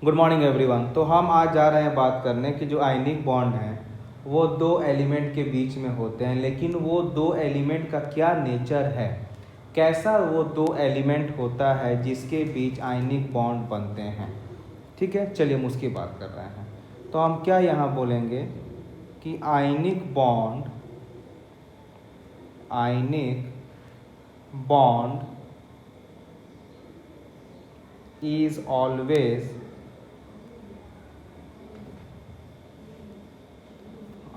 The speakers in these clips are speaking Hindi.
Good morning everyone. तो हम आज जा रहे हैं बात करने कि जो आयनिक बॉन्ड हैं वो दो एलिमेंट के बीच में होते हैं, लेकिन वो दो एलिमेंट का क्या नेचर है, कैसा वो दो एलिमेंट होता है जिसके बीच आयनिक बॉन्ड बनते हैं। ठीक है, चलिए हम उसकी बात कर रहे हैं। तो हम क्या यहाँ बोलेंगे कि ionic bond is always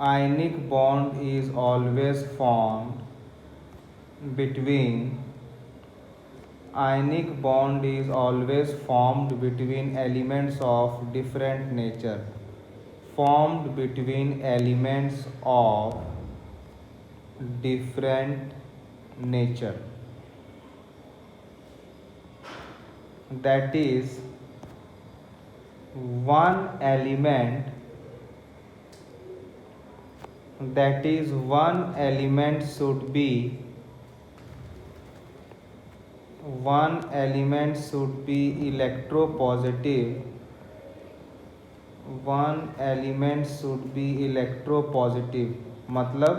ionic bond is always formed between ionic bond is always formed between elements of different nature, formed between elements of different nature, that is one element should be electropositive. One element should be electropositive मतलब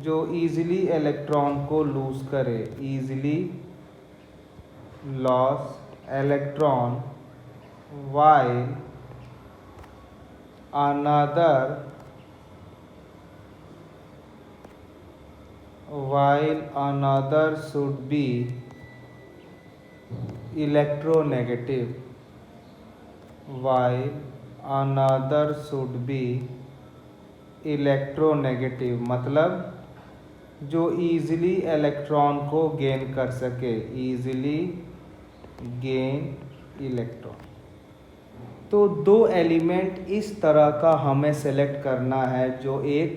जो ईजिली इलेक्ट्रॉन को लूज करे, easily loss electron, while another should be electronegative, मतलब जो ईजिली इलेक्ट्रॉन को गेन कर सके, ईजिली गेन इलेक्ट्रॉन। तो दो एलिमेंट इस तरह का हमें सेलेक्ट करना है जो एक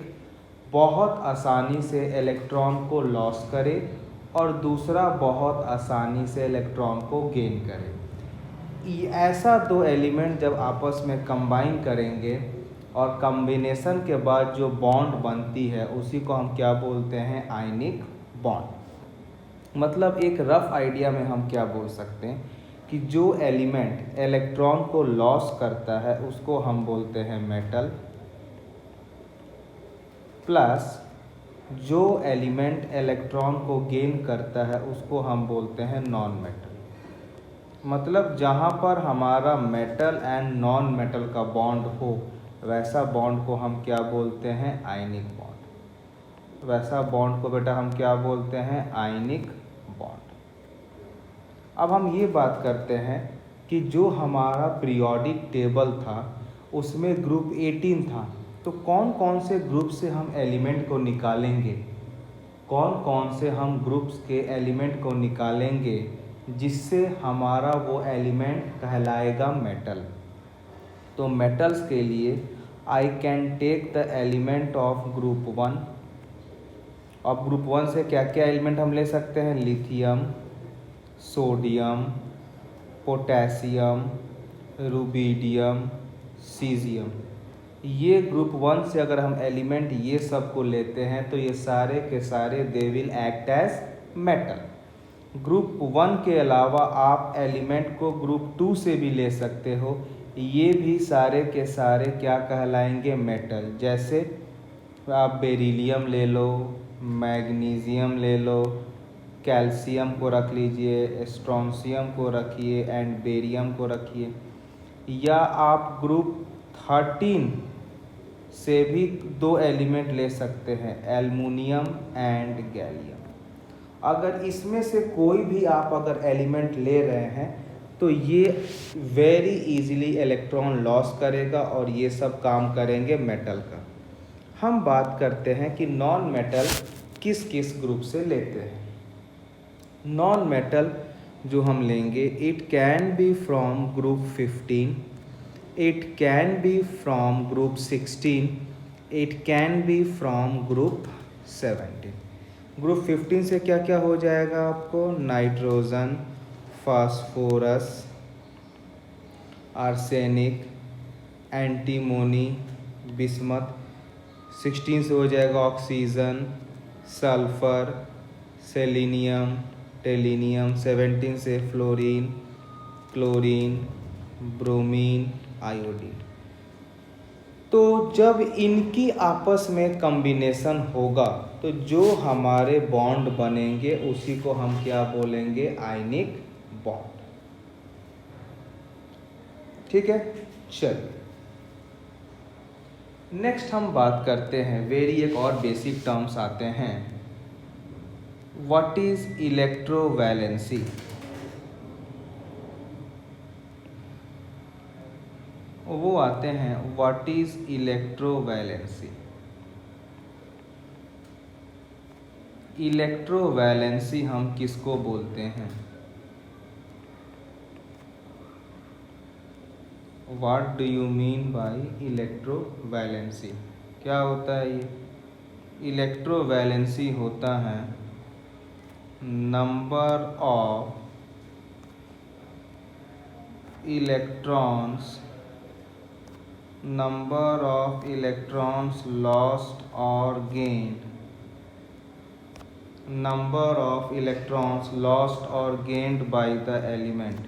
बहुत आसानी से इलेक्ट्रॉन को लॉस करे और दूसरा बहुत आसानी से इलेक्ट्रॉन को गेन करे। ऐसा दो एलिमेंट जब आपस में कंबाइन करेंगे और कॉम्बिनेशन के बाद जो बॉन्ड बनती है उसी को हम क्या बोलते हैं, आयनिक बॉन्ड। मतलब एक रफ आइडिया में हम क्या बोल सकते हैं कि जो एलिमेंट इलेक्ट्रॉन को लॉस करता है उसको हम बोलते हैं मेटल, प्लस जो एलिमेंट इलेक्ट्रॉन को गेन करता है उसको हम बोलते हैं नॉन मेटल। मतलब जहाँ पर हमारा मेटल एंड नॉन मेटल का बॉन्ड हो वैसा बॉन्ड को हम क्या बोलते हैं, आयनिक बॉन्ड। वैसा बॉन्ड को बेटा हम क्या बोलते हैं, आयनिक बॉन्ड। अब हम ये बात करते हैं कि जो हमारा पीरियोडिक टेबल था उसमें ग्रुप 18 था, तो कौन कौन से ग्रुप से हम एलिमेंट को निकालेंगे, कौन कौन से हम ग्रुप्स के एलिमेंट को निकालेंगे जिससे हमारा वो एलिमेंट कहलाएगा मेटल। तो मेटल्स के लिए I can take the element of group 1। अब ग्रुप 1 से क्या क्या एलिमेंट हम ले सकते हैं, lithium, sodium, potassium, rubidium, caesium. ये ग्रुप 1 से अगर हम एलिमेंट ये सब को लेते हैं तो ये सारे के सारे they will act as metal. Group 1 के अलावा आप एलिमेंट को ग्रुप 2 से भी ले सकते हो, ये भी सारे के सारे क्या कहलाएंगे, मेटल। जैसे आप बेरिलियम ले लो, मैग्नीशियम ले लो, कैल्शियम को रख लीजिए, स्ट्रोंशियम को रखिए एंड बेरियम को रखिए। या आप ग्रुप 13 से भी दो एलिमेंट ले सकते हैं, एल्युमिनियम एंड गैलियम। अगर इसमें से कोई भी आप अगर एलिमेंट ले रहे हैं तो ये वेरी इजीली इलेक्ट्रॉन लॉस करेगा और ये सब काम करेंगे मेटल का। हम बात करते हैं कि नॉन मेटल किस किस ग्रुप से लेते हैं। नॉन मेटल जो हम लेंगे, it can be from group 15, it can be from group 16, it can be from group 17। Group 15 से क्या क्या हो जाएगा आपको, nitrogen, phosphorus, arsenic, antimony, bismuth. 16 से हो जाएगा ऑक्सीजन, सल्फर, सेलेनियम, टेलिनियम। 17 से फ्लोरीन, क्लोरीन, ब्रोमीन, आयोडीन। तो जब इनकी आपस में कॉम्बिनेशन होगा तो जो हमारे बॉन्ड बनेंगे उसी को हम क्या बोलेंगे? Ionic bond. ठीक है, चलिए नेक्स्ट हम बात करते हैं, वेरी एक और बेसिक टर्म्स आते हैं। What is electrovalency? वो आते हैं व्हाट इज इलेक्ट्रोवैलेंसी। इलेक्ट्रोवैलेंसी हम किसको बोलते हैं? What do you mean by electrovalency? क्या होता है ये? इलेक्ट्रोवैलेंसी होता है नंबर ऑफ इलेक्ट्रॉन्स लॉस्ट और gained, number of electrons lost or gained by the element,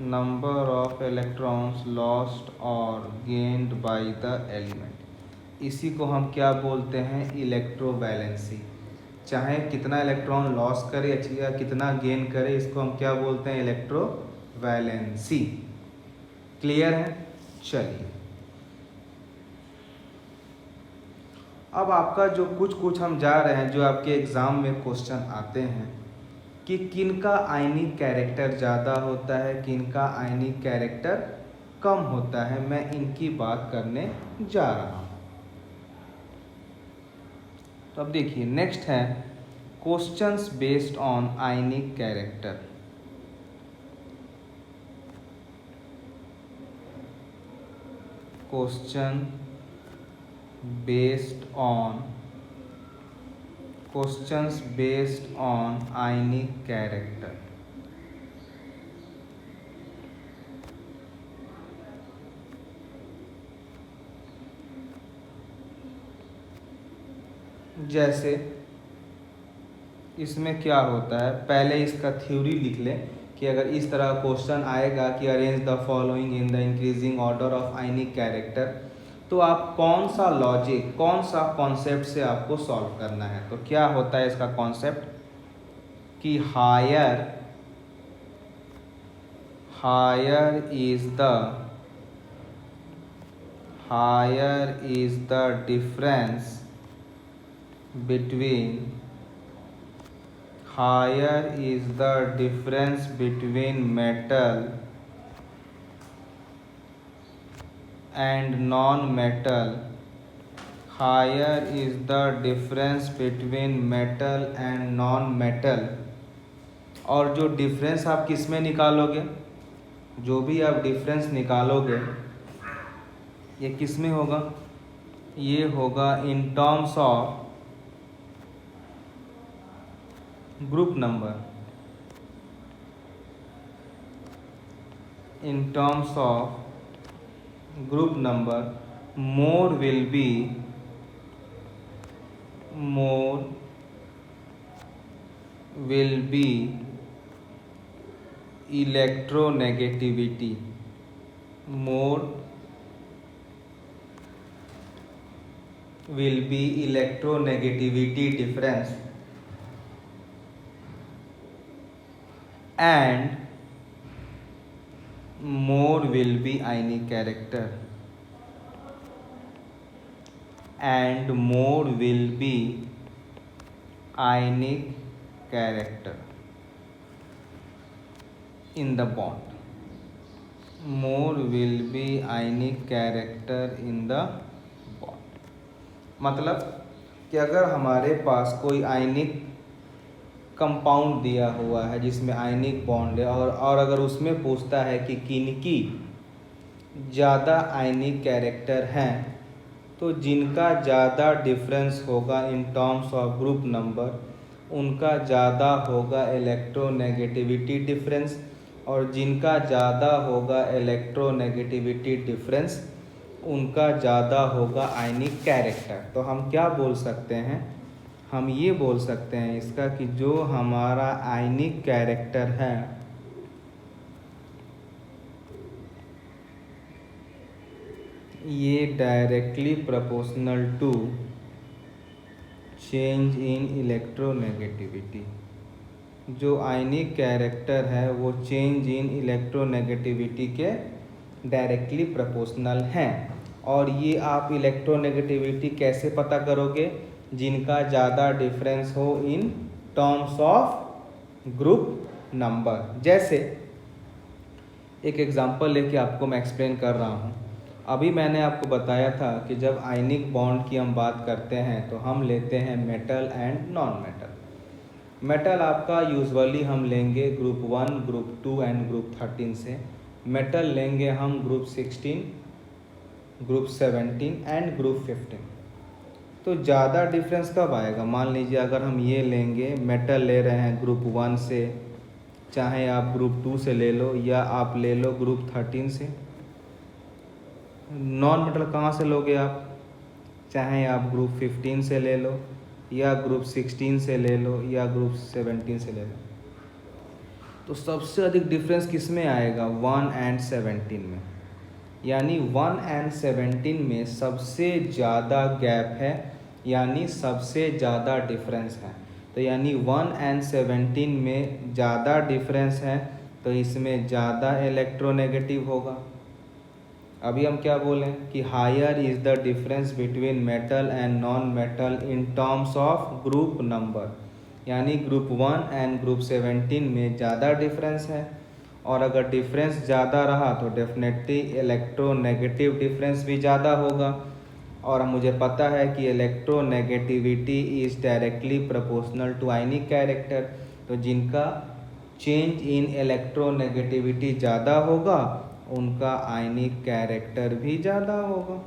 number of electrons lost or gained by the element। इसी को हम क्या बोलते हैं? इलेक्ट्रोवैलेंसी। चाहे कितना इलेक्ट्रॉन लॉस करे या कितना गेन करे, इसको हम क्या बोलते हैं? इलेक्ट्रोवैलेंसी। क्लियर है? चलिए अब आपका जो कुछ हम जा रहे हैं, जो आपके एग्ज़ाम में क्वेश्चन आते हैं कि किनका आयनिक कैरेक्टर ज़्यादा होता है, किनका आयनिक कैरेक्टर कम होता है, मैं इनकी बात करने जा रहा हूँ। तो अब देखिए नेक्स्ट है questions based on ionic character. Question questions based on ionic character। जैसे इसमें क्या होता है, पहले इसका थ्योरी लिख लें कि अगर इस तरह क्वेश्चन आएगा कि arrange the following in the increasing order of ionic character, तो आप कौन सा लॉजिक, कौन सा कॉन्सेप्ट से आपको सॉल्व करना है। तो क्या होता है इसका कॉन्सेप्ट कि higher is the difference between metal and non-metal, higher is the difference between metal and non-metal। और जो डिफरेंस आप किस में निकालोगे, जो भी आप डिफरेंस निकालोगे ये किस में होगा? ये होगा इन terms of group number, in terms of group number, more will be electronegativity, more will be electronegativity difference, and more will be ionic character, and more will be ionic character in the bond, more will be ionic character in the bond। मतलब कि अगर हमारे पास कोई आयनिक कंपाउंड दिया हुआ है जिसमें आयनिक बॉन्ड है और अगर उसमें पूछता है कि किनकी ज़्यादा आयनिक कैरेक्टर हैं, तो जिनका ज़्यादा डिफरेंस होगा इन टर्म्स ऑफ ग्रुप नंबर उनका ज़्यादा होगा इलेक्ट्रोनेगेटिविटी डिफरेंस, और जिनका ज़्यादा होगा इलेक्ट्रोनेगेटिविटी डिफरेंस उनका ज़्यादा होगा आयनिक कैरेक्टर। तो हम क्या बोल सकते हैं? हम ये बोल सकते हैं इसका कि जो हमारा आयनिक कैरेक्टर है ये directly proportional to change in electronegativity. जो आयनिक कैरेक्टर है वो चेंज इन इलेक्ट्रोनेगेटिविटी के डायरेक्टली प्रोपोर्शनल हैं। और ये आप इलेक्ट्रोनेगेटिविटी कैसे पता करोगे? जिनका ज़्यादा डिफरेंस हो इन टर्म्स ऑफ ग्रुप नंबर। जैसे एक एग्जांपल लेके आपको मैं एक्सप्लेन कर रहा हूँ। अभी मैंने आपको बताया था कि जब आयनिक बॉन्ड की हम बात करते हैं तो हम लेते हैं metal and non metal. Metal आपका यूजुअली हम लेंगे ग्रुप 1, ग्रुप 2 एंड ग्रुप 13 से। मेटल लेंगे हम ग्रुप 16, ग्रुप 17 एंड ग्रुप 15। तो ज़्यादा डिफरेंस कब आएगा? मान लीजिए अगर हम ये लेंगे, मेटल ले रहे हैं ग्रुप 1 से, चाहे आप ग्रुप 2 से ले लो या आप ले लो ग्रुप 13 से। नॉन मेटल कहाँ से लोगे आप? चाहे आप ग्रुप 15 से ले लो या ग्रुप 16 से ले लो या ग्रुप 17 से ले लो। तो सबसे अधिक डिफरेंस किस में आएगा? 1 एंड 17 में। यानी 1 एंड 17 में सबसे ज़्यादा गैप है, यानी सबसे ज़्यादा डिफरेंस है। तो यानी 1 एंड 17 में ज़्यादा डिफरेंस है तो इसमें ज़्यादा इलेक्ट्रोनेगेटिव होगा। अभी हम क्या बोलें कि higher is the difference between metal and non metal in terms of group number. यानी ग्रुप 1 एंड ग्रुप 17 में ज़्यादा डिफरेंस है। और अगर डिफरेंस ज़्यादा रहा तो डेफिनेटली इलेक्ट्रोनेगेटिव डिफरेंस भी ज़्यादा होगा। और मुझे पता है कि electronegativity is directly proportional to ionic character. तो जिनका चेंज इन इलेक्ट्रोनेगेटिविटी ज़्यादा होगा उनका आयनिक कैरेक्टर भी ज़्यादा होगा।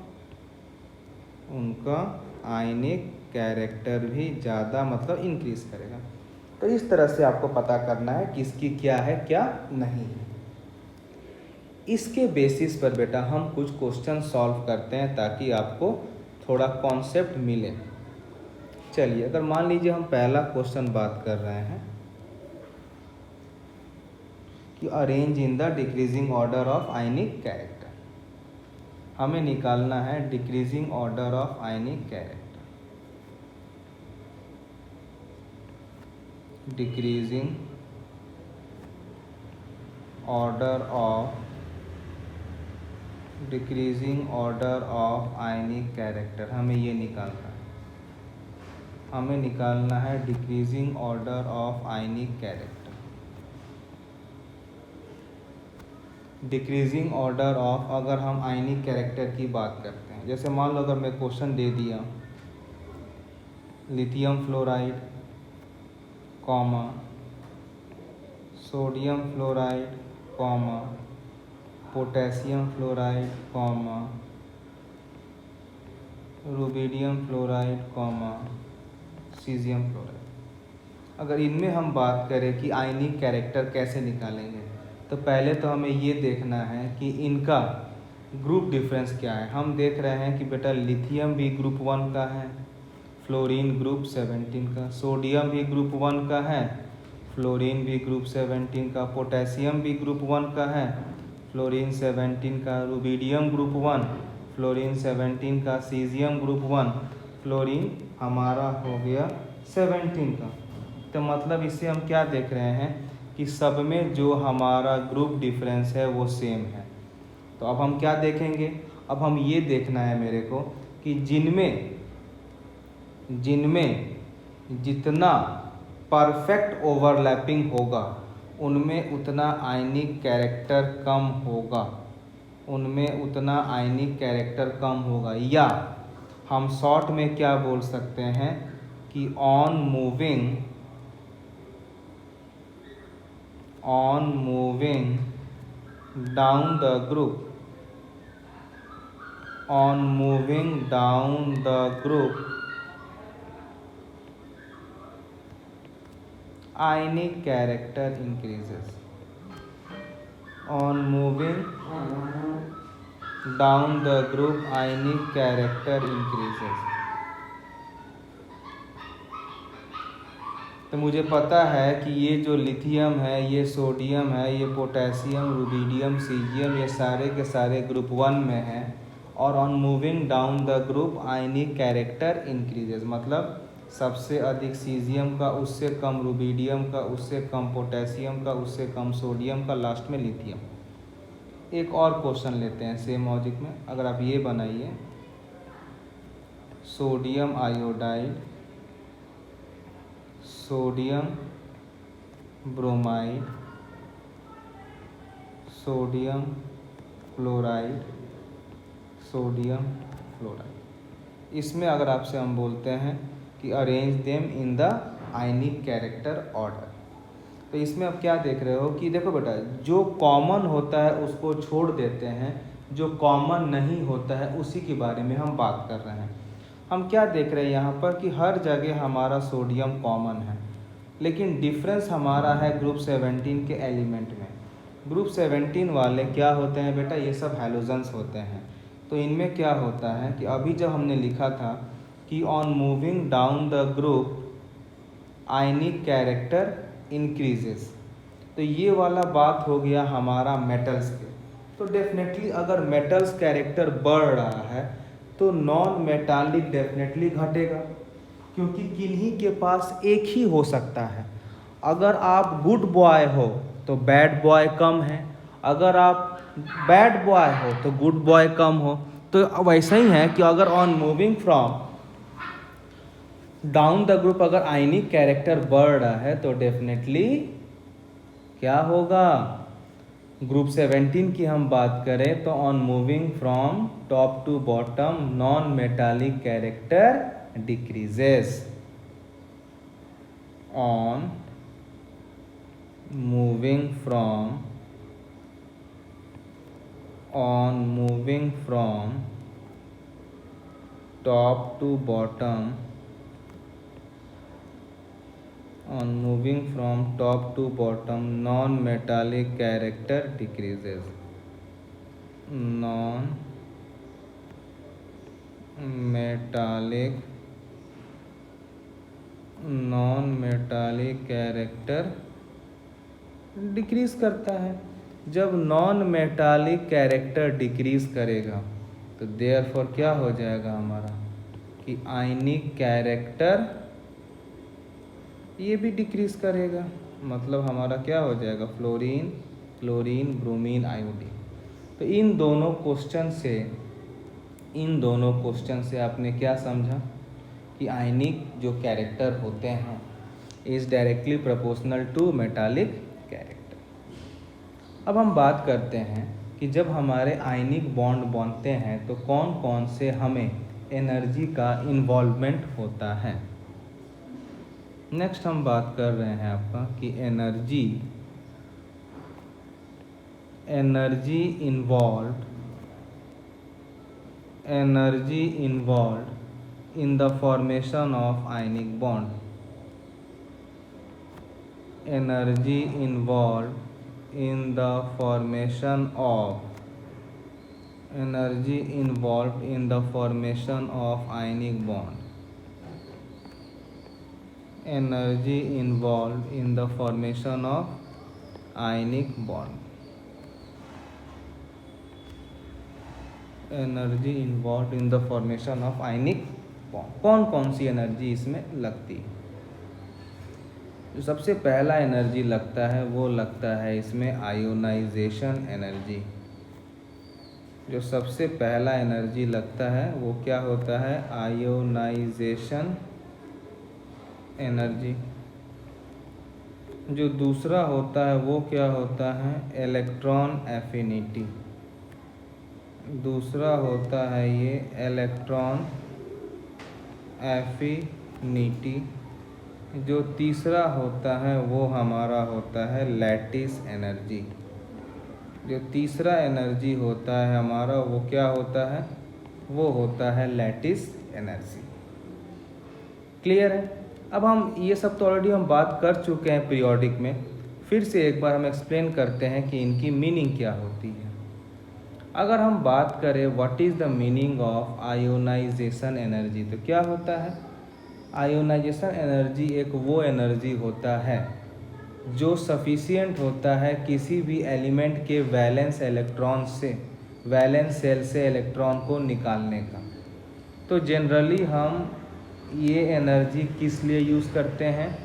उनका आयनिक कैरेक्टर भी ज़्यादा मतलब इंक्रीज करेगा। तो इस तरह से आपको पता करना है किसकी क्या है क्या नहीं है। इसके बेसिस पर बेटा हम कुछ क्वेश्चन सॉल्व करते हैं ताकि आपको थोड़ा कॉन्सेप्ट मिले। चलिए, अगर मान लीजिए हम पहला क्वेश्चन बात कर रहे हैं कि arrange in the decreasing order of ionic character. हमें निकालना है decreasing order of ionic character. Decreasing order of ionic character हमें ये निकालना है। हमें निकालना है decreasing order of ionic character. Decreasing order of, अगर हम आयनिक कैरेक्टर की बात करते हैं, जैसे मान लो अगर मैं क्वेश्चन दे दिया lithium fluoride comma sodium fluoride comma potassium fluoride comma rubidium fluoride comma caesium fluoride. अगर इनमें हम बात करें कि आयनिक कैरेक्टर कैसे निकालेंगे, तो पहले तो हमें ये देखना है कि इनका ग्रुप डिफरेंस क्या है। हम देख रहे हैं कि बेटा लिथियम भी ग्रुप 1 का है, फ्लोरीन ग्रुप 17 का, सोडियम भी ग्रुप 1 का है, फ्लोरीन भी ग्रुप 17 का, पोटेशियम भी ग्रुप 1 का है, फ्लोरीन 17 का, रुबिडियम ग्रुप 1, फ्लोरीन 17 का, सीजियम ग्रुप 1, फ्लोरीन हमारा हो गया 17 का। तो मतलब इससे हम क्या देख रहे हैं कि सब में जो हमारा ग्रुप डिफरेंस है वो सेम है। तो अब हम क्या देखेंगे? अब हम ये देखना है मेरे को कि जिनमें जितना परफेक्ट ओवरलैपिंग होगा उनमें उतना आयनिक कैरेक्टर कम होगा, उनमें उतना आयनिक कैरेक्टर कम होगा। या हम शॉर्ट में क्या बोल सकते हैं कि on moving down the group, ionic character increases. On moving down the group ionic character increases. तो मुझे पता है कि ये जो लिथियम है, ये सोडियम है, ये पोटेशियम, रुबिडियम, सीजियम, ये सारे के सारे ग्रुप 1 में हैं और on moving down the group ionic character increases, मतलब सबसे अधिक सीजियम का, उससे कम रुबिडियम का, उससे कम पोटेशियम का, उससे कम सोडियम का, लास्ट में लिथियम। एक और क्वेश्चन लेते हैं सेम लॉजिक में। अगर आप ये बनाइए sodium iodide, sodium bromide, sodium chloride, sodium fluoride, इसमें अगर आपसे हम बोलते हैं कि arrange them in the ionic character order, तो इसमें आप क्या देख रहे हो कि देखो बेटा, जो कॉमन होता है उसको छोड़ देते हैं, जो कॉमन नहीं होता है उसी के बारे में हम बात कर रहे हैं। हम क्या देख रहे हैं यहाँ पर कि हर जगह हमारा सोडियम कॉमन है, लेकिन डिफरेंस हमारा है ग्रुप 17 के एलिमेंट में। ग्रुप 17 वाले क्या होते हैं बेटा, ये सब हैलोजेंस होते हैं। तो इनमें क्या होता है कि अभी जब हमने लिखा था कि on moving down the group ionic character increases, तो ये वाला बात हो गया हमारा मेटल्स के। तो डेफिनेटली अगर मेटल्स कैरेक्टर बढ़ रहा है तो नॉन मेटालिक डेफिनेटली घटेगा, क्योंकि किन्हीं के पास एक ही हो सकता है। अगर आप गुड बॉय हो तो बैड बॉय कम है, अगर आप बैड बॉय हो तो गुड बॉय कम हो। तो वैसा ही है कि अगर on moving from down the group अगर आयनिक कैरेक्टर बढ़ रहा है तो डेफिनेटली क्या होगा, ग्रुप 17 की हम बात करें तो on moving from top to bottom non metallic character decreases. On moving from top to bottom, on moving from top to bottom non-metallic character decreases, non-metallic character decrease करता है। जब नॉन मेटालिक कैरेक्टर डिक्रीज करेगा तो देयरफॉर क्या हो जाएगा हमारा कि आयनिक कैरेक्टर ये भी डिक्रीज करेगा, मतलब हमारा क्या हो जाएगा फ्लोरीन, क्लोरीन, ब्रोमीन, आयोडीन। तो इन दोनों क्वेश्चन से आपने क्या समझा कि आयनिक जो कैरेक्टर होते हैं is directly proportional to metallic character. अब हम बात करते हैं कि जब हमारे आयनिक बॉन्ड बनते हैं तो कौन कौन से हमें एनर्जी का इन्वॉल्वमेंट होता है। नेक्स्ट हम बात कर रहे हैं आपका कि energy involved in the formation of ionic bond, energy involved in the formation of ionic bond, energy involve in the formation of ionic bond, energy involve in the formation of ionic bond. कौन कौन सी एनर्जी इसमें लगती है। जो सबसे पहला एनर्जी लगता है वो लगता है इसमें आयोनाइजेशन एनर्जी। जो सबसे पहला एनर्जी लगता है वो क्या होता है, आयोनाइजेशन एनर्जी। जो दूसरा होता है वो क्या होता है, इलेक्ट्रॉन एफिनिटी। दूसरा होता है ये इलेक्ट्रॉन एफिनिटी। जो तीसरा होता है वो हमारा होता है लैटिस एनर्जी। जो तीसरा एनर्जी होता है हमारा वो क्या होता है, वो होता है लैटिस एनर्जी। क्लियर है। अब हम ये सब तो ऑलरेडी हम बात कर चुके हैं पीरियोडिक में, फिर से एक बार हम एक्सप्लेन करते हैं कि इनकी मीनिंग क्या होती है। अगर हम बात करें what is the meaning of ionisation energy, तो क्या होता है, आयोनाइजेशन एनर्जी एक वो एनर्जी होता है जो सफिशिएंट होता है किसी भी एलिमेंट के वैलेंस इलेक्ट्रॉन से वैलेंस सेल से इलेक्ट्रॉन को निकालने का। तो जनरली हम ये एनर्जी किस लिए यूज़ करते हैं?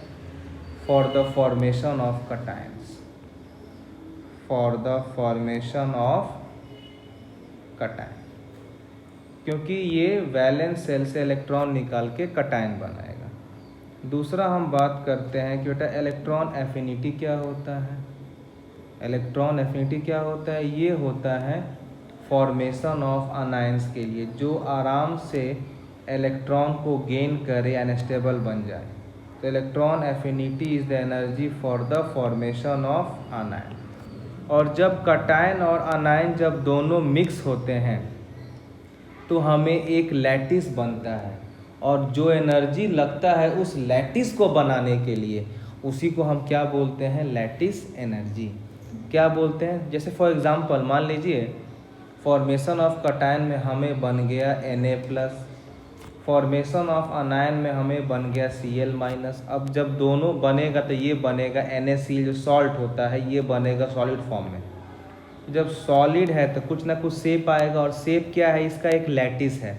For the formation of cations, for the formation of cation, क्योंकि ये वैलेंस सेल से इलेक्ट्रॉन निकाल के कटायन बनाएगा। दूसरा हम बात करते हैं कि बेटा इलेक्ट्रॉन एफिनिटी क्या होता है। इलेक्ट्रॉन एफिनिटी क्या होता है? ये होता है फॉर्मेशन ऑफ अनायंस के लिए, जो आराम से इलेक्ट्रॉन को गेन करे, अनस्टेबल बन जाए। तो electron affinity is the energy for the formation of अनायन। और जब कटायन और अनायन जब दोनों मिक्स होते हैं तो हमें एक लैटिस बनता है, और जो एनर्जी लगता है उस लैटिस को बनाने के लिए, उसी को हम क्या बोलते हैं? Lattice energy. क्या बोलते हैं? जैसे फॉर एग्जांपल मान लीजिए फॉर्मेशन ऑफ कटायन में हमें बन गया Na+, फॉर्मेशन ऑफ अनायन में हमें बन गया Cl-। अब जब दोनों बनेगा तो ये बनेगा NaCl, जो सॉल्ट होता है, ये बनेगा सॉलिड फॉर्म में। जब सॉलिड है तो कुछ ना कुछ शेप आएगा, और शेप क्या है? इसका एक लैटिस है।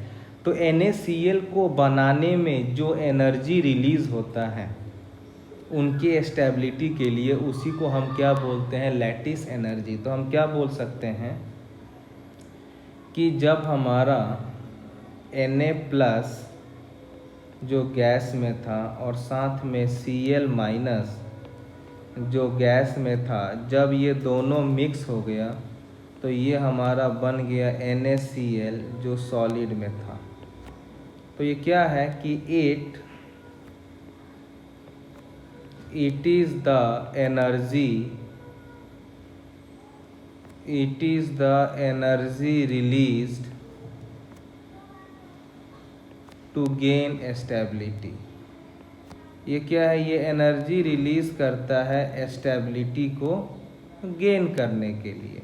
तो NaCl को बनाने में जो एनर्जी रिलीज़ होता है उनके स्टेबिलिटी के लिए, उसी को हम क्या बोलते हैं? Lattice energy. तो हम क्या बोल सकते हैं कि जब हमारा Na+ जो गैस में था और साथ में Cl- जो गैस में था, जब ये दोनों मिक्स हो गया तो ये हमारा बन गया NaCl जो सॉलिड में था। तो ये क्या है कि it is the energy released to gain stability। ये क्या है? ये एनर्जी रिलीज करता है स्टेबिलिटी को गेन करने के लिए।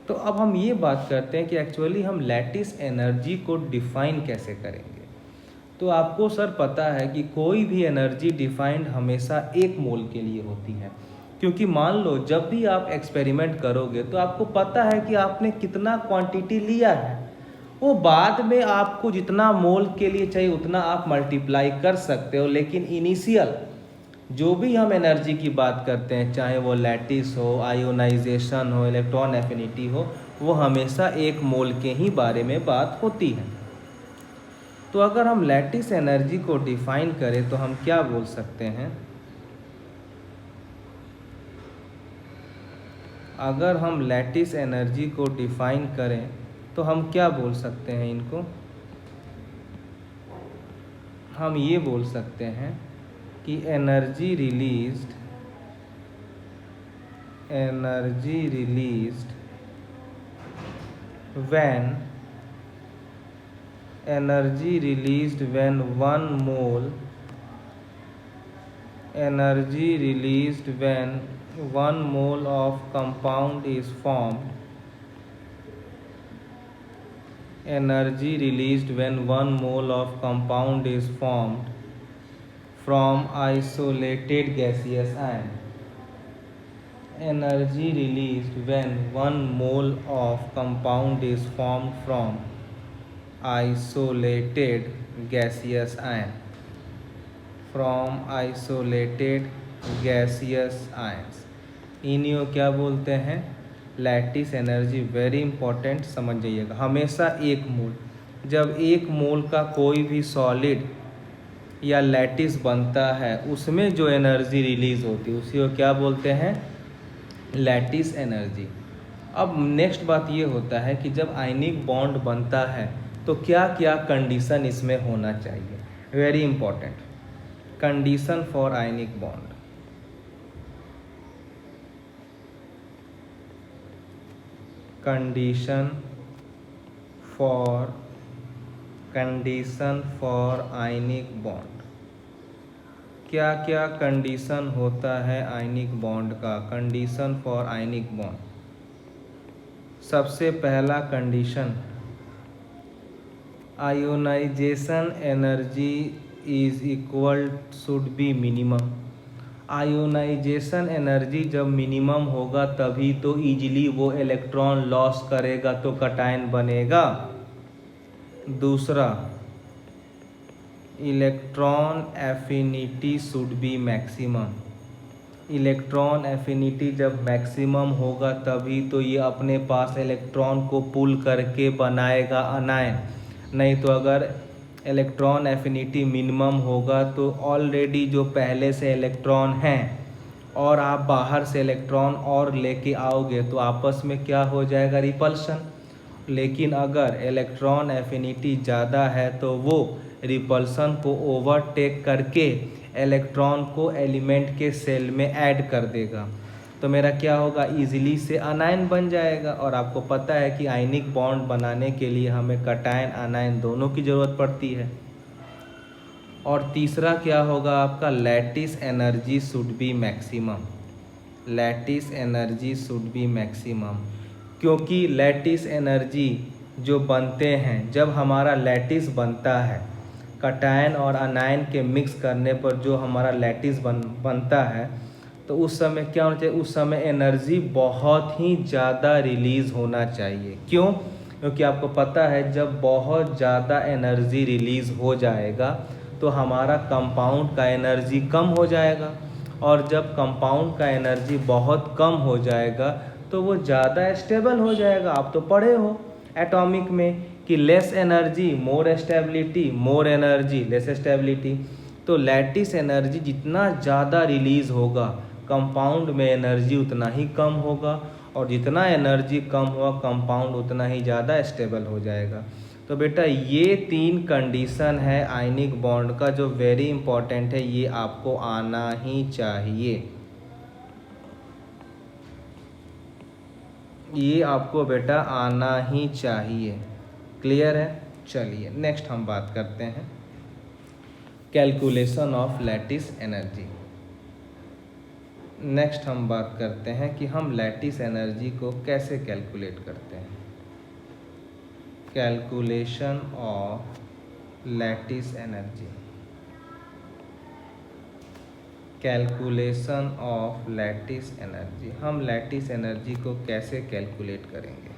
तो अब हम ये बात करते हैं कि एक्चुअली हम लैटिस एनर्जी को डिफाइन कैसे करेंगे। तो आपको सर पता है कि कोई भी एनर्जी डिफाइंड हमेशा 1 मोल के लिए होती है, क्योंकि मान लो जब भी आप एक्सपेरिमेंट करोगे तो आपको पता है कि आपने कितना क्वांटिटी लिया है, वो बाद में आपको जितना मोल के लिए चाहिए उतना आप मल्टीप्लाई कर सकते हो। लेकिन इनिशियल जो भी हम एनर्जी की बात करते हैं, चाहे वो लैटिस हो, आयोनाइजेशन हो, इलेक्ट्रॉन एफिनिटी हो, वो हमेशा 1 मोल के ही बारे में बात होती है। तो अगर हम लैटिस एनर्जी को डिफाइन करें तो हम क्या बोल सकते हैं? अगर हम लैटिस एनर्जी को डिफाइन करें तो हम क्या बोल सकते हैं? इनको हम ये बोल सकते हैं कि energy released when 1 mole of compound is formed, energy released when 1 mole of compound is formed from isolated gaseous ion, energy released when 1 mole of compound is formed from isolated gaseous ion, इन्हीं क्या बोलते हैं? Lattice energy. वेरी इंपॉर्टेंट, समझ जाइएगा, हमेशा 1 मोल। जब 1 मोल का कोई भी सॉलिड या लैटिस बनता है, उसमें जो एनर्जी रिलीज होती है उसी को क्या बोलते हैं? Lattice energy. अब नेक्स्ट बात ये होता है कि जब आयनिक बॉन्ड बनता है तो क्या क्या कंडीशन इसमें होना चाहिए? Very important, condition for ionic bond. Condition for ionic bond. क्या क्या कंडीशन होता है आयनिक बॉन्ड का? Condition for ionic bond. सबसे पहला condition, ionisation energy is equal should be minimum. Ionisation energy जब मिनिमम होगा तभी तो इजीली वो इलेक्ट्रॉन लॉस करेगा तो कटायन बनेगा। दूसरा, electron affinity should be maximum. Electron affinity जब मैक्सिमम होगा तभी तो ये अपने पास इलेक्ट्रॉन को पुल करके बनाएगा अनायन। नहीं तो अगर इलेक्ट्रॉन एफिनिटी मिनिमम होगा तो ऑलरेडी जो पहले से इलेक्ट्रॉन हैं और आप बाहर से इलेक्ट्रॉन और लेके आओगे तो आपस में क्या हो जाएगा, रिपल्शन। लेकिन अगर इलेक्ट्रॉन एफिनिटी ज़्यादा है तो वो रिपल्सन को ओवरटेक करके इलेक्ट्रॉन को एलिमेंट के सेल में ऐड कर देगा। तो मेरा क्या होगा, इजीली से अनायन बन जाएगा। और आपको पता है कि आयनिक बॉन्ड बनाने के लिए हमें कटायन आनायन दोनों की ज़रूरत पड़ती है। और तीसरा क्या होगा आपका, lattice energy should be maximum. Lattice energy should be maximum, क्योंकि लैटिस एनर्जी जो बनते हैं, जब हमारा लैटिस बनता है कटायन और अनायन के मिक्स करने पर जो हमारा लैटिस बनता है, तो उस समय क्या होना चाहिए, उस समय एनर्जी बहुत ही ज़्यादा रिलीज़ होना चाहिए। क्यों? क्योंकि आपको पता है जब बहुत ज़्यादा एनर्जी रिलीज़ हो जाएगा तो हमारा कंपाउंड का एनर्जी कम हो जाएगा, और जब कंपाउंड का एनर्जी बहुत कम हो जाएगा तो वो ज़्यादा स्टेबल हो जाएगा। आप तो पढ़े हो एटॉमिक में कि less energy more stability, more energy less stability. तो लैटिस एनर्जी जितना ज़्यादा रिलीज़ होगा कंपाउंड में एनर्जी उतना ही कम होगा, और जितना एनर्जी कम हुआ कंपाउंड उतना ही ज़्यादा स्टेबल हो जाएगा। तो बेटा ये 3 कंडीशन है आयनिक बॉन्ड का जो वेरी इंपॉर्टेंट है, ये आपको आना ही चाहिए। ये आपको बेटा आना ही चाहिए। क्लियर है? चलिए नेक्स्ट हम बात करते हैं calculation of lattice energy. Next हम बात करते हैं कि हम लैटिस एनर्जी को कैसे कैलकुलेट करते हैं। Calculation of lattice energy. Calculation of lattice energy, हम लैटिस एनर्जी को कैसे कैलकुलेट करेंगे।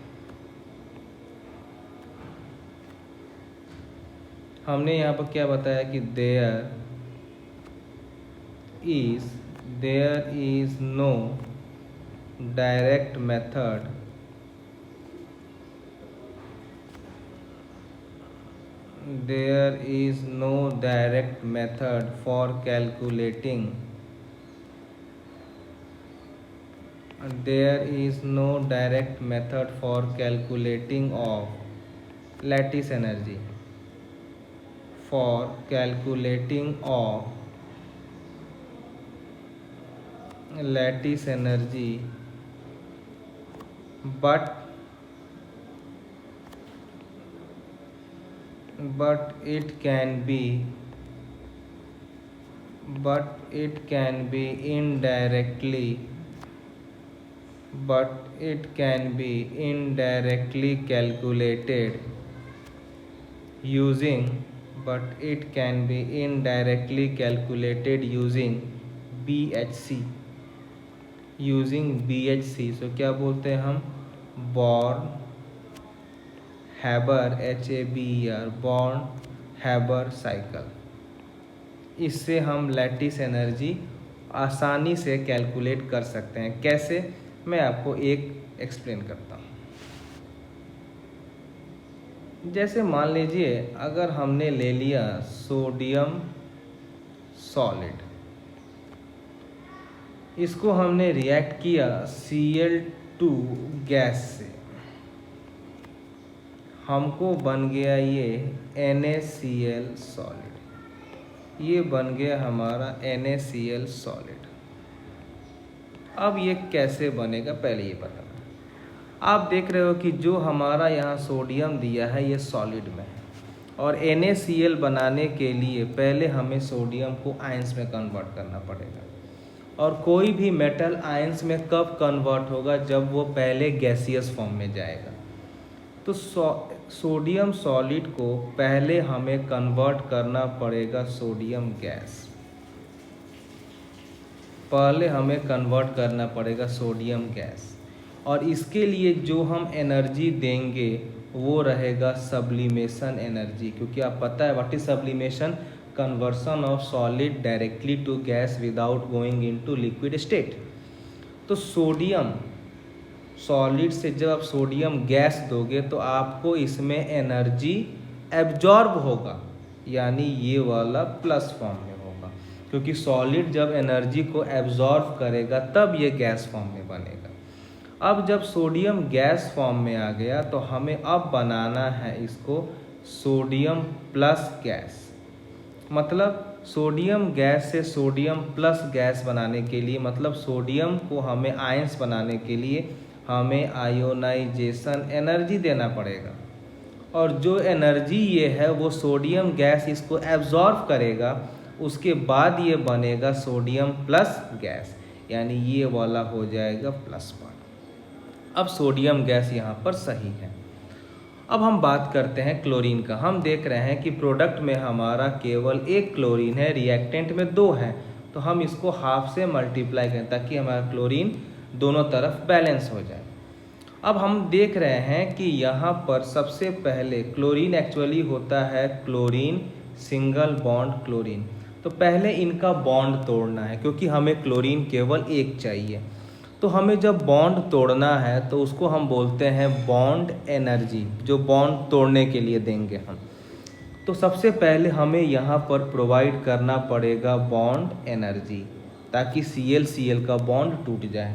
हमने यहाँ पर क्या बताया कि there is no direct method there is no direct method for calculating of lattice energy but it can be indirectly calculated using BHC। सो क्या बोलते हैं हम, born Haber, HABER, born Haber cycle. इससे हम लैटिस एनर्जी आसानी से कैलकुलेट कर सकते हैं। कैसे, मैं आपको एक एक्सप्लेन करता हूँ। जैसे मान लीजिए अगर हमने ले लिया सोडियम सॉलिड, इसको हमने रिएक्ट किया Cl2 गैस से, हमको बन गया ये NaCl सॉलिड। ये बन गया हमारा NaCl सॉलिड। अब ये कैसे बनेगा पहले ये बताना। आप देख रहे हो कि जो हमारा यहाँ सोडियम दिया है ये सॉलिड में है, और NaCl बनाने के लिए पहले हमें सोडियम को आयंस में कन्वर्ट करना पड़ेगा। और कोई भी मेटल आयंस में कब कन्वर्ट होगा, जब वो पहले गैसियस फॉर्म में जाएगा। तो सोडियम सॉलिड को पहले हमें कन्वर्ट करना पड़ेगा सोडियम गैस। पहले हमें कन्वर्ट करना पड़ेगा सोडियम गैस, और इसके लिए जो हम एनर्जी देंगे वो रहेगा सब्लिमेशन एनर्जी, क्योंकि आप पता है what is sublimation, conversion of solid directly to gas without going into liquid state. तो सोडियम सॉलिड से जब आप सोडियम गैस दोगे तो आपको इसमें एनर्जी एब्जॉर्ब होगा, यानी ये वाला प्लस फॉर्म में होगा, क्योंकि सॉलिड जब एनर्जी को एब्जॉर्ब करेगा तब ये गैस फॉर्म में बनेगा। अब जब सोडियम गैस फॉर्म में आ गया तो हमें अब बनाना है इसको सोडियम प्लस गैस। मतलब सोडियम गैस से सोडियम प्लस गैस बनाने के लिए, मतलब सोडियम को हमें आयंस बनाने के लिए हमें आयोनाइजेशन एनर्जी देना पड़ेगा, और जो एनर्जी ये है वो सोडियम गैस इसको एब्जॉर्ब करेगा, उसके बाद ये बनेगा सोडियम प्लस गैस, यानी ये वाला हो जाएगा प्लस पार्ट। अब सोडियम गैस यहाँ पर सही है। अब हम बात करते हैं क्लोरीन का। हम देख रहे हैं कि प्रोडक्ट में हमारा केवल एक क्लोरीन है, रिएक्टेंट में 2 हैं, तो हम इसको हाफ से मल्टीप्लाई करें ताकि हमारा क्लोरीन दोनों तरफ बैलेंस हो जाए। अब हम देख रहे हैं कि यहाँ पर सबसे पहले क्लोरीन एक्चुअली होता है क्लोरीन सिंगल बॉन्ड क्लोरीन, तो पहले इनका बॉन्ड तोड़ना है क्योंकि हमें क्लोरीन केवल एक चाहिए। तो हमें जब बॉन्ड तोड़ना है तो उसको हम बोलते हैं बॉन्ड एनर्जी, जो बॉन्ड तोड़ने के लिए देंगे हम। तो सबसे पहले हमें यहाँ पर प्रोवाइड करना पड़ेगा बॉन्ड एनर्जी, ताकि Cl का बॉन्ड टूट जाए।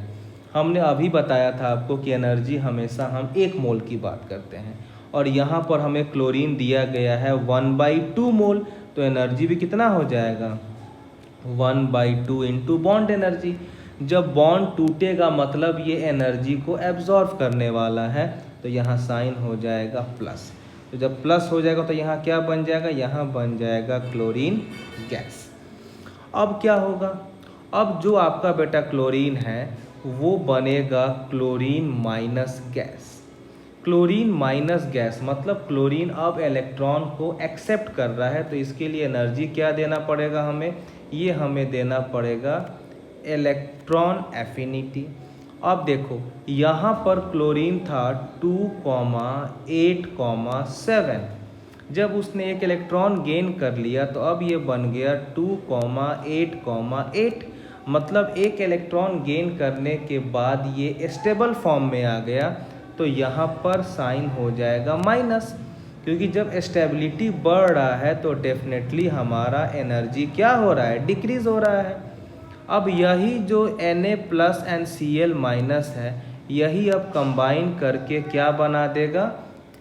हमने अभी बताया था आपको कि एनर्जी हमेशा हम 1 मोल की बात करते हैं, और यहाँ पर हमें क्लोरीन दिया गया है 1/2 मोल, तो एनर्जी भी कितना हो जाएगा 1/2 इंटू बॉन्ड एनर्जी। जब बॉन्ड टूटेगा मतलब ये एनर्जी को एब्जॉर्ब करने वाला है, तो यहाँ साइन हो जाएगा प्लस। तो जब प्लस हो जाएगा तो यहाँ क्या बन जाएगा, यहाँ बन जाएगा क्लोरीन गैस। अब क्या होगा, अब जो आपका बेटा क्लोरीन है वो बनेगा chlorine minus gas. Chlorine minus gas मतलब क्लोरीन अब इलेक्ट्रॉन को एक्सेप्ट कर रहा है, तो इसके लिए एनर्जी क्या देना पड़ेगा हमें, ये हमें देना पड़ेगा इलेक्ट्रॉन एफिनिटी। अब देखो यहाँ पर क्लोरीन था 2,8,7, जब उसने एक इलेक्ट्रॉन गेन कर लिया तो अब ये बन गया 2,8,8, मतलब एक इलेक्ट्रॉन गेन करने के बाद ये स्टेबल फॉर्म में आ गया, तो यहाँ पर साइन हो जाएगा माइनस, क्योंकि जब स्टेबिलिटी बढ़ रहा है तो डेफिनेटली हमारा एनर्जी क्या हो रहा है, डिक्रीज हो रहा है। अब यही जो Na plus and Cl minus है, यही अब कंबाइन करके क्या बना देगा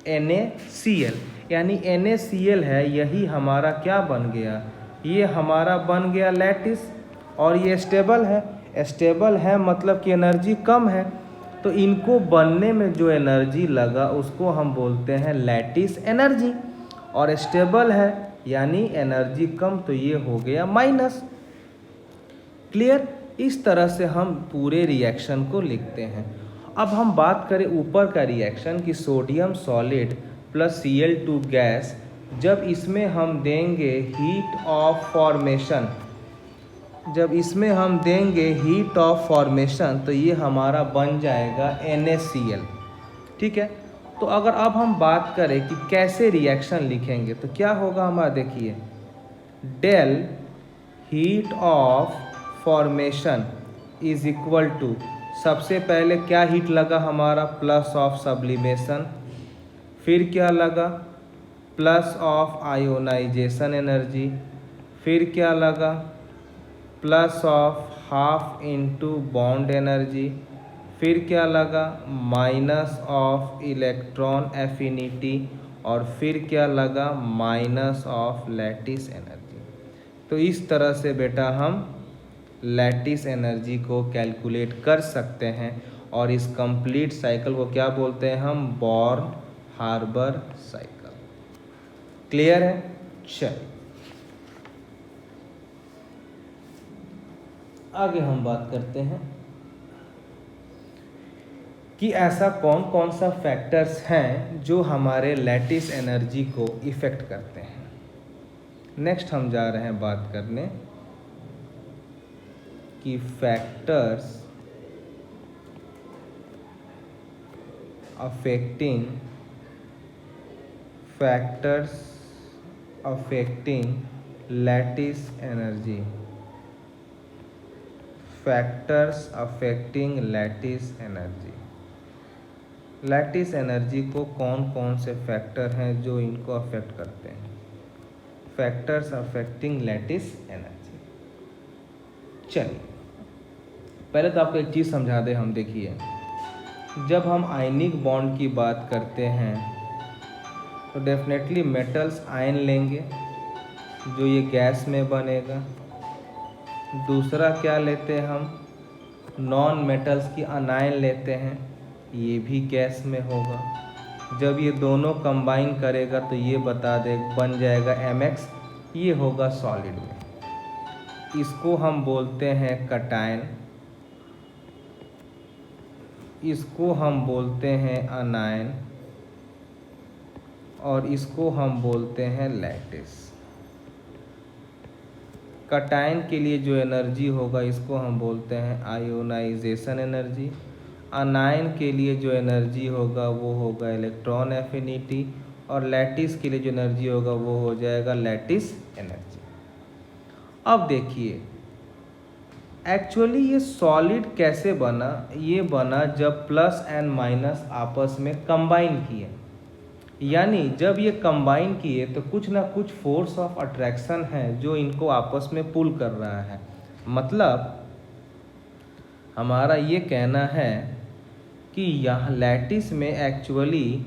NaCl, यानी NaCl है, यही हमारा क्या बन गया, ये हमारा बन गया लैटिस, और ये स्टेबल है। स्टेबल है मतलब कि एनर्जी कम है, तो इनको बनने में जो एनर्जी लगा उसको हम बोलते हैं लैटिस एनर्जी, और स्टेबल है यानी एनर्जी कम, तो ये हो गया माइनस। क्लियर। इस तरह से हम पूरे रिएक्शन को लिखते हैं। अब हम बात करें ऊपर का रिएक्शन कि sodium solid plus Cl2 gas, जब इसमें हम देंगे हीट ऑफ फॉर्मेशन, जब इसमें हम देंगे हीट ऑफ फॉर्मेशन तो ये हमारा बन जाएगा NaCl। ठीक है। तो अगर अब हम बात करें कि कैसे रिएक्शन लिखेंगे तो क्या होगा हमारा, देखिए del heat of formation is equal to, सबसे पहले क्या हीट लगा हमारा, प्लस ऑफ सब्लिमेशन, फिर क्या लगा प्लस ऑफ आयोनाइजेशन एनर्जी, फिर क्या लगा plus of half into bond energy, फिर क्या लगा माइनस ऑफ इलेक्ट्रॉन एफिनिटी, और फिर क्या लगा माइनस ऑफ लैटिस एनर्जी। तो इस तरह से बेटा हम लैटिस एनर्जी को कैलकुलेट कर सकते हैं, और इस कंप्लीट साइकिल को क्या बोलते हैं हम, बॉर्न हार्बर साइकिल। क्लियर है। चलिए आगे हम बात करते हैं कि ऐसा कौन कौन सा फैक्टर्स हैं जो हमारे लैटिस एनर्जी को इफ़ेक्ट करते हैं। नेक्स्ट हम जा रहे हैं बात करने कि factors affecting lattice energy, factors affecting lattice energy. Lattice energy को कौन कौन से फैक्टर हैं जो इनको अफेक्ट करते हैं? Factors affecting lattice energy. चलिए पहले तो आपको एक चीज़ समझा दें हम। देखिए, जब हम आयनिक बॉन्ड की बात करते हैं तो डेफिनेटली मेटल्स आयन लेंगे जो ये गैस में बनेगा। दूसरा क्या लेते हैं हम? नॉन मेटल्स की अनायन लेते हैं, ये भी गैस में होगा। जब ये दोनों कंबाइन करेगा तो ये बन जाएगा MX, ये होगा सॉलिड में। इसको हम बोलते हैं कटायन, इसको हम बोलते हैं अनायन, और इसको हम बोलते हैं लैटिस। कटायन के लिए जो एनर्जी होगा इसको हम बोलते हैं आयोनाइजेशन एनर्जी। अनायन के लिए जो एनर्जी होगा वो होगा इलेक्ट्रॉन एफिनिटी, और लैटिस के लिए जो एनर्जी होगा वो हो जाएगा लैटिस एनर्जी। अब देखिए, एक्चुअली ये सॉलिड कैसे बना? ये बना जब प्लस एंड माइनस आपस में कंबाइन किए, यानी जब ये कंबाइन किए तो कुछ ना कुछ फोर्स ऑफ अट्रैक्शन है जो इनको आपस में पुल कर रहा है। मतलब हमारा ये कहना है कि यहाँ लैटिस में actually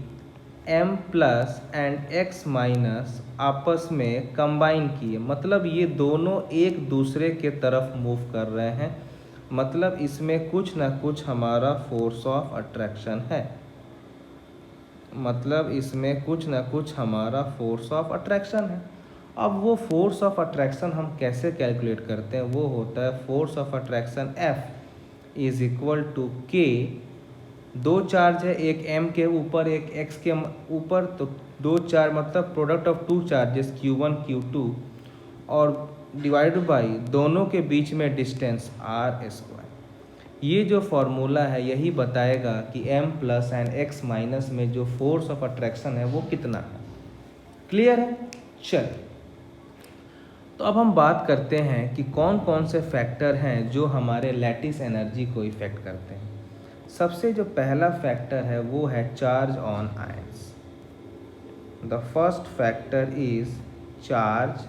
M plus and X minus आपस में कंबाइन किए, मतलब ये दोनों एक दूसरे के तरफ मूव कर रहे हैं। मतलब इसमें कुछ ना कुछ हमारा फोर्स ऑफ अट्रैक्शन है, मतलब इसमें कुछ ना कुछ हमारा फोर्स ऑफ अट्रैक्शन है। अब वो फोर्स ऑफ अट्रैक्शन हम कैसे कैलकुलेट करते हैं? वो होता है force of attraction F is equal to K। दो चार्ज है, एक M के ऊपर एक X के ऊपर, तो दो चार्ज मतलब product of two charges Q1 Q2 और डिवाइडेड बाई दोनों के बीच में डिस्टेंस R²। ये जो फॉर्मूला है यही बताएगा कि M plus and X minus में जो फोर्स ऑफ अट्रैक्शन है वो कितना है। क्लियर है? चलिए, तो अब हम बात करते हैं कि कौन कौन से फैक्टर हैं जो हमारे लैटिस एनर्जी को इफेक्ट करते हैं। सबसे जो पहला फैक्टर है वो है charge on ions. The first factor is charge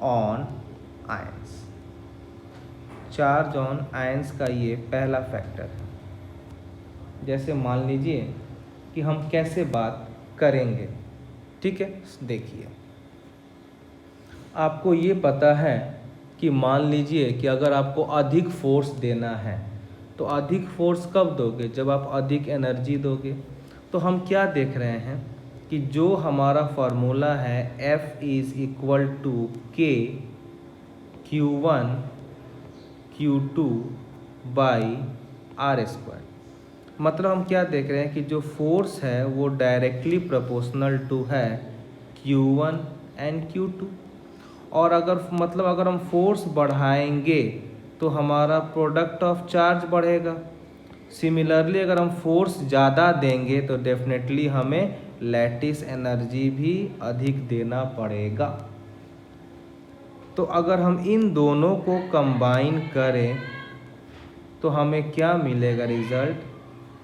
on ions. Charge on ions का ये पहला फैक्टर है। जैसे मान लीजिए कि हम कैसे बात करेंगे, ठीक है? देखिए, आपको ये पता है कि मान लीजिए कि अगर आपको अधिक फोर्स देना है तो अधिक फोर्स कब दोगे? जब आप अधिक एनर्जी दोगे। तो हम क्या देख रहे हैं कि जो हमारा फॉर्मूला है F is equal to K Q1 Q2 by R²। मतलब हम क्या देख रहे हैं कि जो फोर्स है वो डायरेक्टली प्रोपोर्शनल टू है Q1 एंड Q2। और अगर हम फोर्स बढ़ाएंगे तो हमारा प्रोडक्ट ऑफ चार्ज बढ़ेगा। सिमिलरली अगर हम फोर्स ज़्यादा देंगे तो डेफिनेटली हमें लैटिस एनर्जी भी अधिक देना पड़ेगा। तो अगर हम इन दोनों को कंबाइन करें तो हमें क्या मिलेगा रिजल्ट?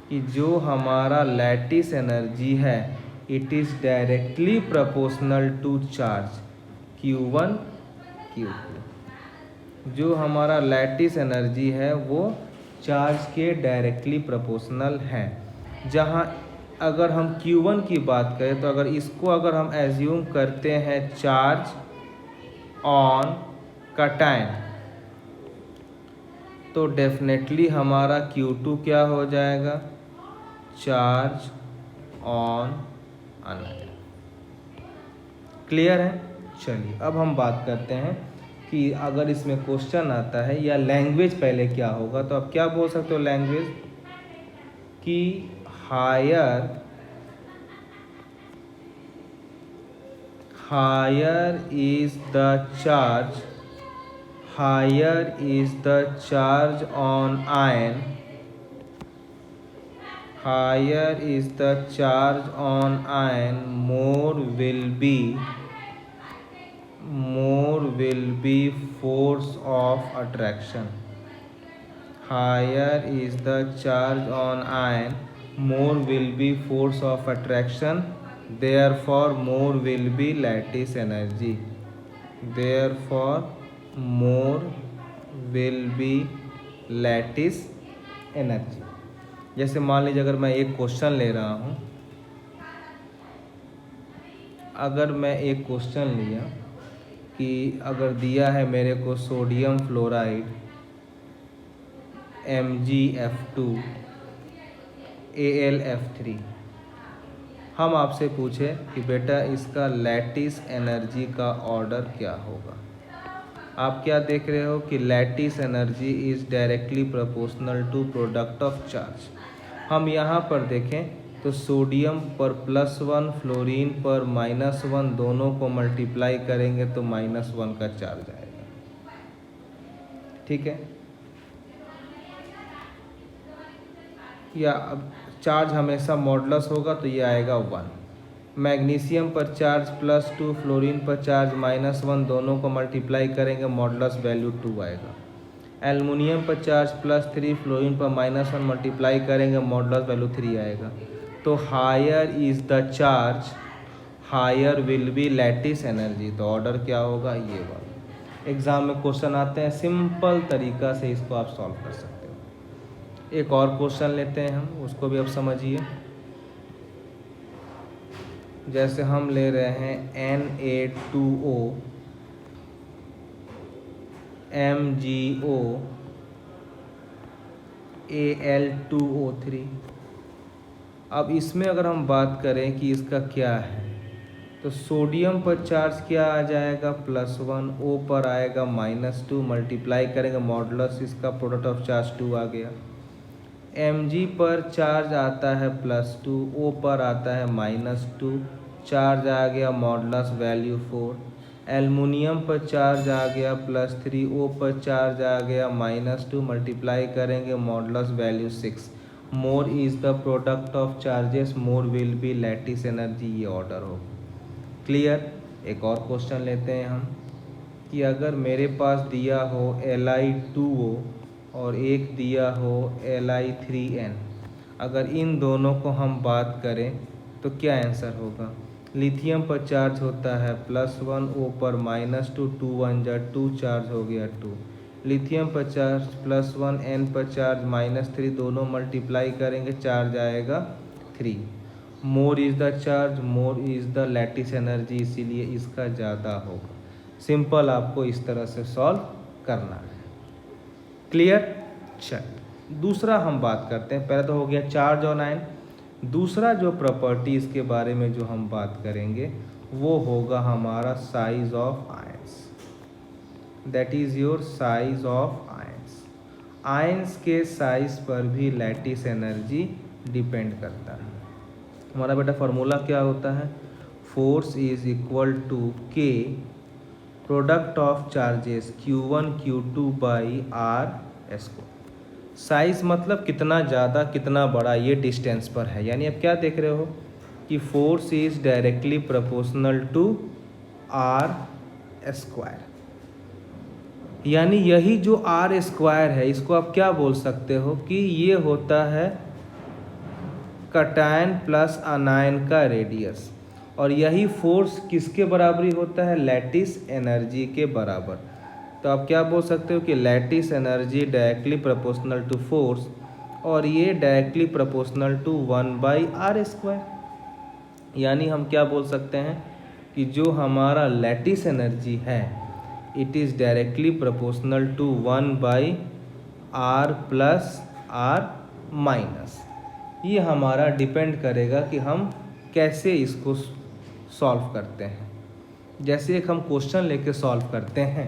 कि जो हमारा लैटिस एनर्जी है it is directly proportional to charge Q1 Q2। जो हमारा लैटिस एनर्जी है वो चार्ज के डायरेक्टली प्रोपोर्शनल है। जहाँ अगर हम Q1 की बात करें तो अगर हम एज्यूम करते हैं चार्ज ऑन कटायन तो डेफिनेटली हमारा Q2 क्या हो जाएगा? Charge on अनायन। क्लियर है? चलिए, अब हम बात करते हैं कि अगर इसमें क्वेश्चन आता है या लैंग्वेज पहले क्या होगा, तो आप क्या बोल सकते हो लैंग्वेज? कि higher is the charge, higher is the charge on iron, higher is the charge on iron, more will be force of attraction. Higher is the charge on iron, more will be force of attraction, therefore more will be lattice energy. Therefore more will be lattice energy. जैसे मान लीजिए अगर मैं एक क्वेश्चन ले रहा हूँ, अगर मैं एक क्वेश्चन लिया कि अगर दिया है मेरे को सोडियम फ्लोराइड MgF2 AlF3, हम आपसे पूछे कि बेटा इसका लैटिस एनर्जी का ऑर्डर क्या होगा। आप क्या देख रहे हो कि lattice energy is directly proportional to product of charge. हम यहाँ पर देखें तो सोडियम पर +1 फ्लोरीन पर -1 दोनों को मल्टीप्लाई करेंगे तो -1 का चार्ज आएगा। ठीक है, या अब चार्ज हमेशा मॉडुलस होगा तो ये आएगा 1। मैग्नीशियम पर चार्ज +2 फ्लोरीन पर चार्ज -1 दोनों को मल्टीप्लाई करेंगे मॉडुलस वैल्यू 2 आएगा। एल्युमिनियम पर चार्ज +3 फ्लोरीन पर -1 मल्टीप्लाई करेंगे मॉडुलस वैल्यू 3 आएगा। तो higher is the charge, higher will be lattice energy, तो ऑर्डर क्या होगा ये वाला। एग्ज़ाम में क्वेश्चन आते हैं, सिंपल तरीका से इसको आप सॉल्व कर सकते हो। एक और क्वेश्चन लेते हैं हम, उसको भी आप समझिए। जैसे हम ले रहे हैं Na2O MgO Al2O3। अब इसमें अगर हम बात करें कि इसका क्या है, तो सोडियम पर चार्ज क्या आ जाएगा +1, O पर आएगा -2, मल्टीप्लाई करेंगे मॉडुलस इसका प्रोडक्ट ऑफ चार्ज 2 आ गया। Mg पर चार्ज आता है +2, O पर आता है -2, चार्ज आ गया मॉडुलस वैल्यू 4। एल्युमिनियम पर चार्ज आ गया +3, O पर चार्ज आ गया -2, मल्टीप्लाई करेंगे modulus value 6। More is the product of charges, more will be lattice energy, ये ऑर्डर हो। क्लियर। एक और क्वेश्चन लेते हैं हम कि अगर मेरे पास दिया हो Li2O और एक दिया हो Li3N, अगर इन दोनों को हम बात करें तो क्या आंसर होगा। लिथियम पर चार्ज होता है +1, O पर -2, 2 1 जा 2, चार्ज हो गया 2। लिथियम पर चार्ज +1, N पर चार्ज -3, दोनों मल्टीप्लाई करेंगे चार्ज आएगा 3। मोर is the charge, more is the lattice energy, इसीलिए इसका ज़्यादा होगा। सिंपल आपको इस तरह से सॉल्व करना है। क्लियर। चलिए दूसरा हम बात करते हैं। पहले तो हो गया चार्ज ऑन आयन। दूसरा जो प्रॉपर्टी इसके बारे में जो हम बात करेंगे वो होगा हमारा size of ions, that is your size of ions. Ions के साइज पर भी लैटिस एनर्जी डिपेंड करता है। हमारा बेटा फार्मूला क्या होता है, force is equal to K product of charges Q1 Q2 by R²। Size मतलब कितना ज़्यादा कितना बड़ा ये डिस्टेंस पर है, यानी आप क्या देख रहे हो कि force is directly proportional to R²। यानी यही जो R² है इसको आप क्या बोल सकते हो कि ये होता है कटायन प्लस अनायन का रेडियस, और यही फोर्स किसके बराबरी होता है, लैटिस एनर्जी के बराबर। तो आप क्या बोल सकते हो कि lattice energy directly proportional to force, और ये डायरेक्टली प्रोपोर्शनल टू 1/R²। यानी हम क्या बोल सकते हैं कि जो हमारा लैटिस एनर्जी है it is directly proportional to 1/R + R-। ये हमारा डिपेंड करेगा कि हम कैसे इसको सॉल्व करते हैं। जैसे एक हम क्वेश्चन लेके सॉल्व करते हैं।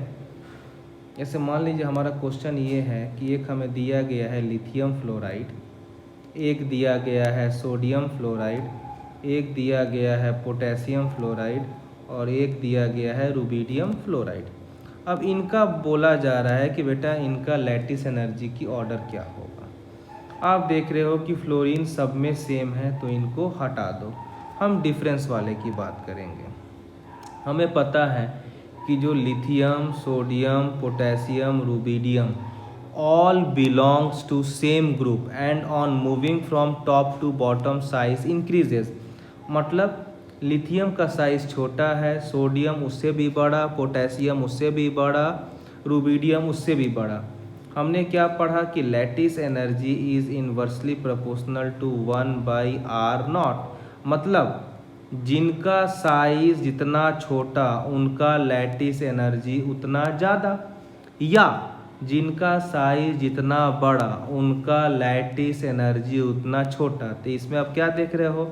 जैसे मान लीजिए हमारा क्वेश्चन ये है कि एक हमें दिया गया है लिथियम फ्लोराइड, एक दिया गया है सोडियम फ्लोराइड, एक दिया गया है पोटेशियम फ्लोराइड और एक दिया गया है रुबिडियम फ्लोराइड। अब इनका बोला जा रहा है कि बेटा इनका लैटिस एनर्जी की ऑर्डर क्या होगा। आप देख रहे हो कि फ्लोरीन सब में सेम है तो इनको हटा दो। हम डिफरेंस वाले की बात करेंगे। हमें पता है कि जो lithium, sodium, potassium, rubidium all belongs to same group and on moving from top to bottom size increases। मतलब लिथियम का साइज़ छोटा है, सोडियम उससे भी बड़ा, पोटेशियम उससे भी बड़ा, रुबिडियम उससे भी बड़ा। हमने क्या पढ़ा कि lattice energy is inversely proportional to 1/r0। मतलब जिनका साइज़ जितना छोटा उनका लैटिस एनर्जी उतना ज़्यादा, या जिनका साइज़ जितना बड़ा उनका लैटिस एनर्जी उतना छोटा। तो इसमें आप क्या देख रहे हो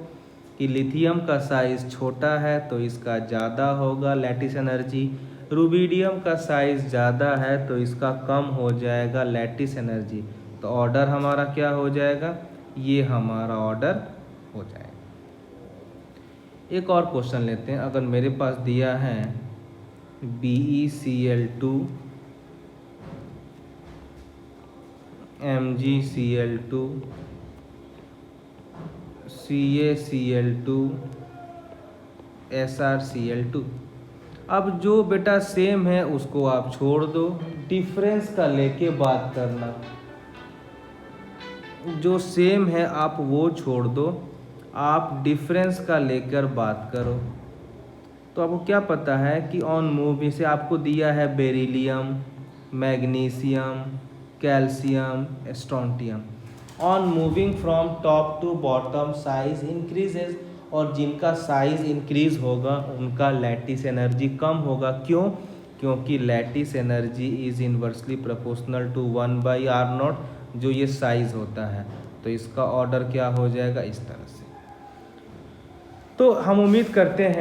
कि लिथियम का साइज़ छोटा है तो इसका ज़्यादा होगा लैटिस एनर्जी, रुबिडियम का साइज़ ज़्यादा है तो इसका कम हो जाएगा लैटिस एनर्जी। तो ऑर्डर हमारा क्या हो जाएगा, ये हमारा ऑर्डर हो जाएगा। एक और क्वेश्चन लेते हैं। अगर मेरे पास दिया है BeCl2, MgCl2, CaCl2, SrCl2। अब जो बेटा सेम है उसको आप छोड़ दो, डिफरेंस का लेके बात करना। जो सेम है आप वो छोड़ दो, आप डिफरेंस का लेकर बात करो। तो आपको क्या पता है कि ऑन मूव से आपको दिया है beryllium, magnesium, calcium, strontium. On moving from top to bottom size increases, और जिनका साइज इंक्रीज होगा उनका लैटिस एनर्जी कम होगा। क्यों? क्योंकि lattice energy is inversely proportional to 1/r0, जो ये साइज होता है। तो इसका ऑर्डर क्या हो जाएगा, इस तरह से। तो हम उम्मीद करते हैं